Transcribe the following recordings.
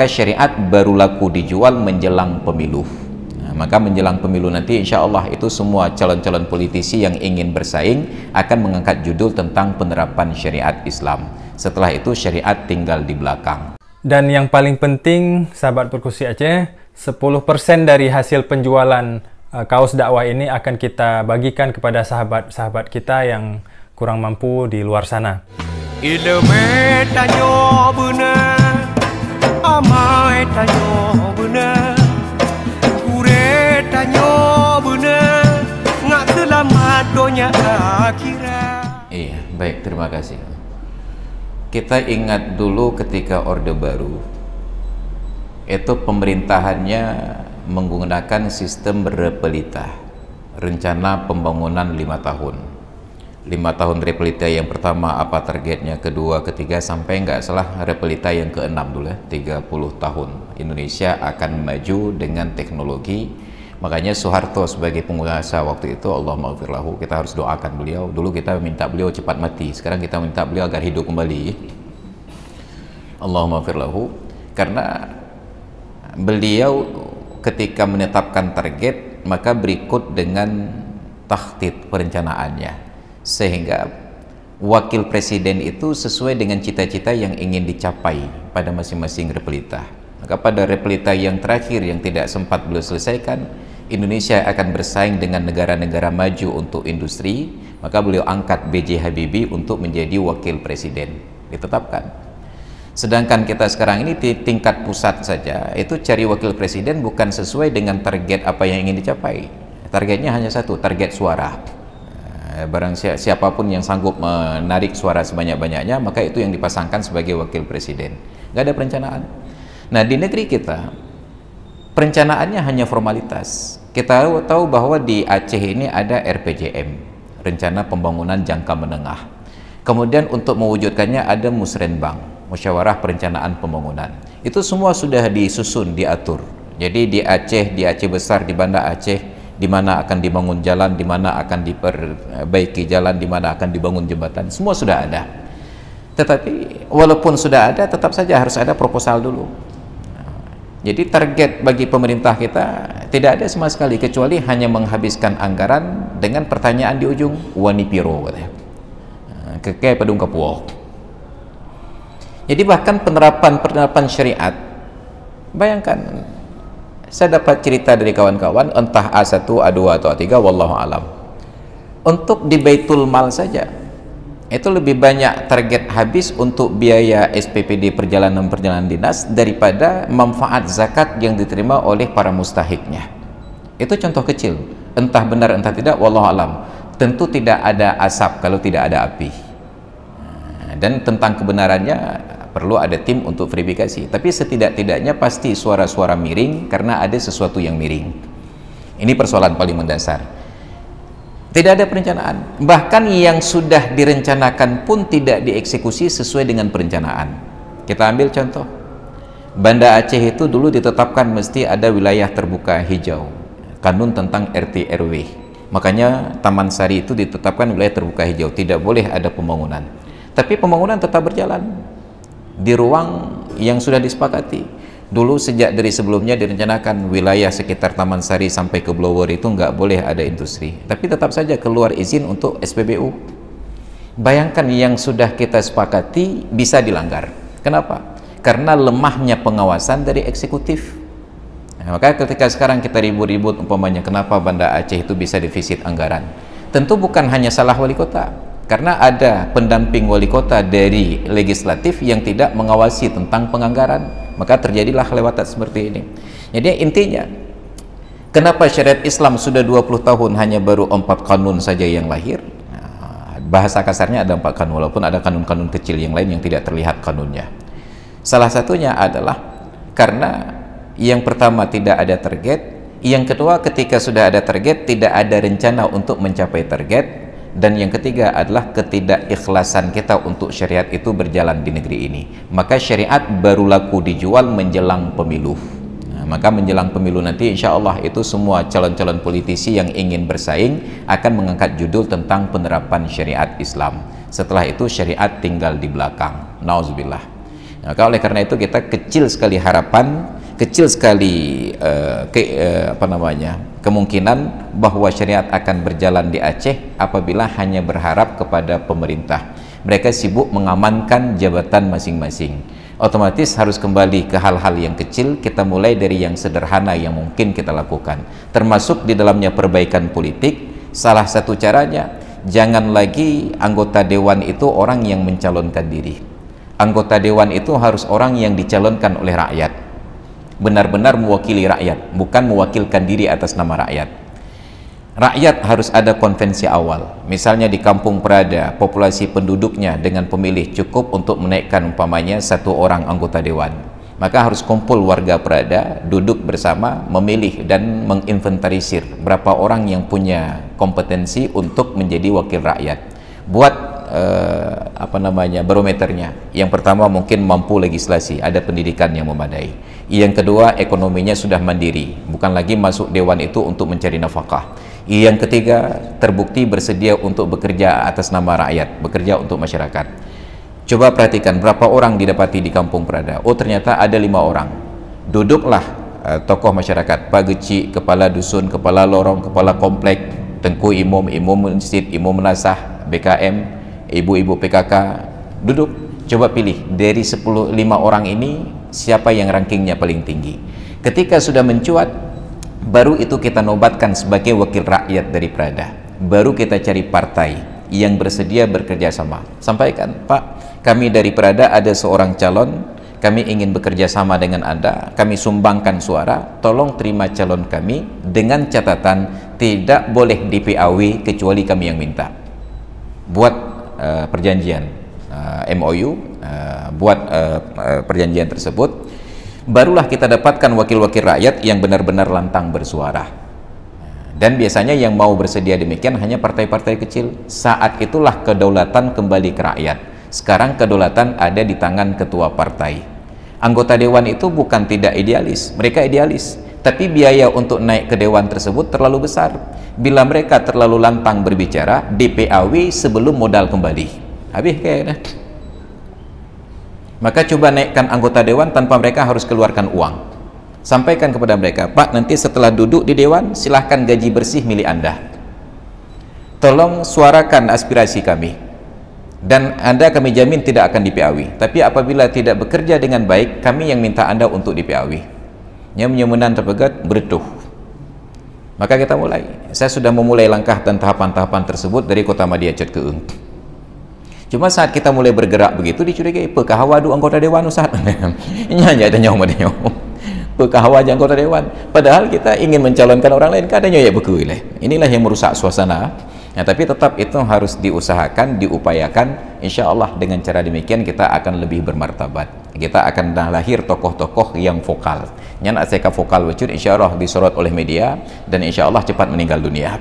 syariat baru laku dijual menjelang pemilu. Maka menjelang pemilu nanti insya Allah itu semua calon-calon politisi yang ingin bersaing akan mengangkat judul tentang penerapan syariat Islam. Setelah itu syariat tinggal di belakang. Dan yang paling penting, sahabat Perkusi Aceh, 10% dari hasil penjualan kaos dakwah ini akan kita bagikan kepada sahabat-sahabat kita yang kurang mampu di luar sana. Ilmu tanyo benar, amai tanyo benar, kure tanyo benar, ngak selamat dunia akhirat. Iya, baik, terima kasih. Kita ingat dulu ketika Orde Baru, itu pemerintahannya menggunakan sistem repelita, rencana pembangunan 5 tahun. 5 tahun repelita yang pertama apa targetnya, kedua, ketiga, sampai nggak salah repelita yang ke-6 dulu ya, 30 tahun Indonesia akan maju dengan teknologi. Makanya Soeharto sebagai penguasa waktu itu, Allahumma kita harus doakan beliau. Dulu kita minta beliau cepat mati, sekarang kita minta beliau agar hidup kembali. Allahumma karena beliau ketika menetapkan target, maka berikut dengan takhtid perencanaannya, sehingga wakil presiden itu sesuai dengan cita-cita yang ingin dicapai pada masing-masing repelita. Maka pada repelita yang terakhir yang tidak sempat beliau selesaikan, Indonesia akan bersaing dengan negara-negara maju untuk industri, maka beliau angkat B.J. Habibie untuk menjadi wakil presiden, ditetapkan. Sedangkan kita sekarang ini di tingkat pusat saja, itu cari wakil presiden bukan sesuai dengan target apa yang ingin dicapai. Targetnya hanya satu, target suara. Barang siapapun yang sanggup menarik suara sebanyak-banyaknya, maka itu yang dipasangkan sebagai wakil presiden. Nggak ada perencanaan. Nah, di negeri kita, perencanaannya hanya formalitas. Kita tahu bahwa di Aceh ini ada RPJM, Rencana Pembangunan Jangka Menengah. Kemudian untuk mewujudkannya ada Musrenbang, Musyawarah Perencanaan Pembangunan. Itu semua sudah disusun, diatur. Jadi di Aceh besar, di Banda Aceh, di mana akan dibangun jalan, di mana akan diperbaiki jalan, di mana akan dibangun jembatan, semua sudah ada. Tetapi walaupun sudah ada, tetap saja harus ada proposal dulu. Jadi target bagi pemerintah kita tidak ada sama sekali, kecuali hanya menghabiskan anggaran dengan pertanyaan di ujung, wani piro katanya. Keke pedung kapuo. Jadi bahkan penerapan syariat, bayangkan, saya dapat cerita dari kawan-kawan, entah A1, A2 atau A3, wallahu alam. Untuk di Baitul Mal saja, itu lebih banyak target habis untuk biaya SPPD perjalanan dinas daripada manfaat zakat yang diterima oleh para mustahiknya. Itu contoh kecil, entah benar entah tidak, wallahu alam. Tentu tidak ada asap kalau tidak ada api. Dan tentang kebenarannya perlu ada tim untuk verifikasi. Tapi setidak-tidaknya pasti suara-suara miring karena ada sesuatu yang miring. Ini persoalan paling mendasar. Tidak ada perencanaan. Bahkan yang sudah direncanakan pun tidak dieksekusi sesuai dengan perencanaan. Kita ambil contoh. Banda Aceh itu dulu ditetapkan mesti ada wilayah terbuka hijau. Kanun tentang RT RW. Makanya Taman Sari itu ditetapkan wilayah terbuka hijau. Tidak boleh ada pembangunan. Tapi pembangunan tetap berjalan di ruang yang sudah disepakati. Dulu sejak dari sebelumnya direncanakan wilayah sekitar Taman Sari sampai ke Blower itu nggak boleh ada industri, tapi tetap saja keluar izin untuk SPBU. Bayangkan yang sudah kita sepakati bisa dilanggar. Kenapa? Karena lemahnya pengawasan dari eksekutif. Nah, maka ketika sekarang kita ribut-ribut umpamanya kenapa Banda Aceh itu bisa defisit anggaran, tentu bukan hanya salah wali kota, karena ada pendamping wali kota dari legislatif yang tidak mengawasi tentang penganggaran. Maka terjadilah lewatan seperti ini. Jadi intinya, kenapa syariat Islam sudah 20 tahun hanya baru 4 kanun saja yang lahir? Nah, bahasa kasarnya ada 4 kanun, walaupun ada kanun-kanun kecil yang lain yang tidak terlihat kanunnya. Salah satunya adalah karena yang pertama tidak ada target, yang kedua ketika sudah ada target tidak ada rencana untuk mencapai target, dan yang ketiga adalah ketidakikhlasan kita untuk syariat itu berjalan di negeri ini. Maka syariat baru laku dijual menjelang pemilu. Nah, maka menjelang pemilu nanti insya Allah itu semua calon-calon politisi yang ingin bersaing akan mengangkat judul tentang penerapan syariat Islam. Setelah itu syariat tinggal di belakang. Nauzubillah. Maka oleh karena itu kita kecil sekali harapan, kecil sekali kemungkinan bahwa syariat akan berjalan di Aceh apabila hanya berharap kepada pemerintah. Mereka sibuk mengamankan jabatan masing-masing. Otomatis harus kembali ke hal-hal yang kecil. Kita mulai dari yang sederhana yang mungkin kita lakukan, termasuk di dalamnya perbaikan politik. Salah satu caranya, jangan lagi anggota dewan itu orang yang mencalonkan diri. Anggota dewan itu harus orang yang dicalonkan oleh rakyat, benar-benar mewakili rakyat, bukan mewakilkan diri atas nama rakyat. Rakyat harus ada konvensi awal. Misalnya di Kampung Prada, populasi penduduknya dengan pemilih cukup untuk menaikkan umpamanya 1 orang anggota dewan. Maka harus kumpul warga Prada, duduk bersama, memilih dan menginventarisir berapa orang yang punya kompetensi untuk menjadi wakil rakyat. Buat barometernya. Yang pertama mungkin mampu legislasi, ada pendidikan yang memadai. Yang kedua, ekonominya sudah mandiri, bukan lagi masuk dewan itu untuk mencari nafkah. Yang ketiga, terbukti bersedia untuk bekerja atas nama rakyat, bekerja untuk masyarakat. Coba perhatikan berapa orang didapati di Kampung Prada. Oh, ternyata ada 5 orang. Duduklah tokoh masyarakat, Pak Geci, kepala dusun, kepala lorong, kepala komplek, tengku imam, imam masjid, imam menasah, BKM, ibu-ibu PKK, duduk, coba pilih dari 5 orang ini siapa yang rankingnya paling tinggi. Ketika sudah mencuat, baru itu kita nobatkan sebagai wakil rakyat dari Prada. Baru kita cari partai yang bersedia bekerja sama. Sampaikan, Pak, kami dari Prada ada seorang calon, kami ingin bekerja sama dengan Anda, kami sumbangkan suara, tolong terima calon kami dengan catatan tidak boleh di-PAW kecuali kami yang minta. Buat perjanjian MOU, buat perjanjian tersebut, barulah kita dapatkan wakil-wakil rakyat yang benar-benar lantang bersuara. Dan biasanya yang mau bersedia demikian hanya partai-partai kecil. Saat itulah kedaulatan kembali ke rakyat. Sekarang kedaulatan ada di tangan ketua partai. Anggota dewan itu bukan tidak idealis, mereka idealis, tapi biaya untuk naik ke dewan tersebut terlalu besar. Bila mereka terlalu lantang berbicara, DPAW sebelum modal kembali. Habis kayaknya. Maka coba naikkan anggota dewan tanpa mereka harus keluarkan uang. Sampaikan kepada mereka, Pak, nanti setelah duduk di dewan, silahkan gaji bersih milik Anda. Tolong suarakan aspirasi kami. Dan Anda kami jamin tidak akan DPAW. Tapi apabila tidak bekerja dengan baik, kami yang minta Anda untuk DPAW. Nyemunan terpegat, beretuh. Maka kita mulai. Saya sudah memulai langkah dan tahapan-tahapan tersebut dari Kota Madia Cet Keung. Cuma saat kita mulai bergerak begitu dicurigai, pekahawadu anggota dewan Ustaz. Nyanyi ada nyawa dia. Pekahawadu anggota dewan. Padahal kita ingin mencalonkan orang lain, kadang ya beku. Inilah yang merusak suasana. Nah, tapi tetap itu harus diusahakan, diupayakan. Insya Allah dengan cara demikian kita akan lebih bermartabat. Kita akan lahir tokoh-tokoh yang vokal. Yang aseka vokal wujud insya Allah disorot oleh media dan insya Allah cepat meninggal dunia.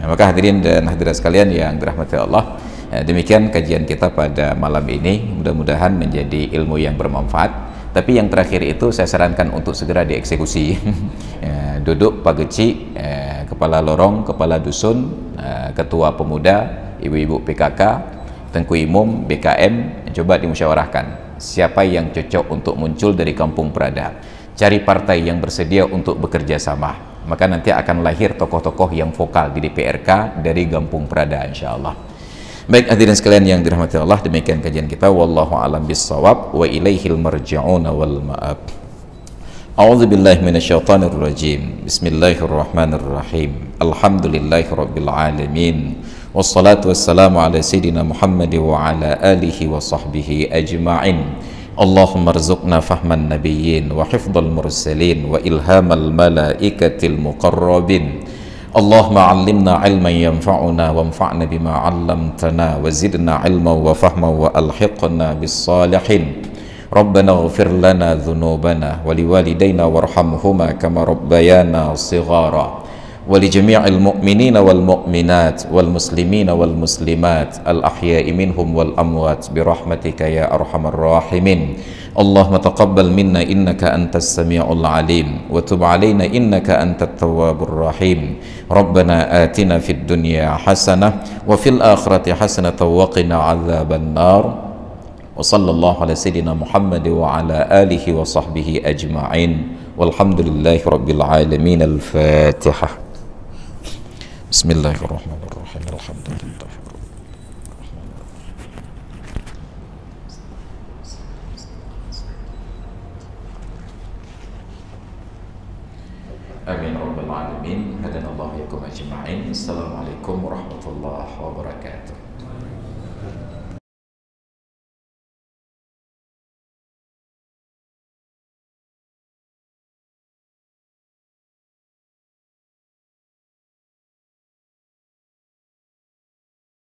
Maka hadirin dan hadirat sekalian yang dirahmati Allah, demikian kajian kita pada malam ini. Mudah-mudahan menjadi ilmu yang bermanfaat. Tapi yang terakhir itu saya sarankan untuk segera dieksekusi. Duduk Pak Geci, kepala lorong, kepala dusun, ketua pemuda, ibu-ibu PKK, tengku imum, BKM, coba dimusyawarahkan siapa yang cocok untuk muncul dari Kampung Prada. Cari partai yang bersedia untuk bekerja sama. Maka nanti akan lahir tokoh-tokoh yang vokal di DPRK dari Kampung Prada insyaallah. Baik hadirin sekalian yang dirahmati Allah, demikian kajian kita. Wallahu a'lam bissawab wa ilaihil marji'un wal ma'ab. A'udzu billahi minasyaitonir rajim. Bismillahirrahmanirrahim. Alhamdulillahirabbil alamin. Wassalatu wassalamu ala sayidina Muhammad wa ala alihi wa sahbihi ajma'in. Allahumma rzuqna fahman nabiyyin wa hifdzal mursalin wa ilhamal malaikatil muqarrabin. Allahumma 'allimna 'ilman yanfa'una wanfa'na bima 'allamtana wa zidna 'ilman wa fahman wa alhiqna bis salihin. Rabbana ighfir lana dhunubana wa liwalidayna warhamhuma kama rabbayana shighara wa li jami'il mu'minina wal mu'minat wal muslimina wal muslimat al ahya'i minhum wal amwat bi rahmatika ya arhamar rahimin. Allahumma taqabbal minna innaka antas sami'ul alim wa tub 'alaina innaka antat tawwabur rahim. Rabbana atina fid dunya hasanah wa fil akhirati hasanatan wa qina 'adzaban nar. Wa sallallahu ala sayyidina Muhammad wa ala alihi wa sahbihi ajma'in. Walhamdulillahi rabbil alamin. Al-Fatihah. Bismillahirrahmanirrahim. Alhamdulillah. Amin rabbal alamin. Hadanallahu yakum ajma'in. Assalamualaikum warahmatullahi wabarakatuh.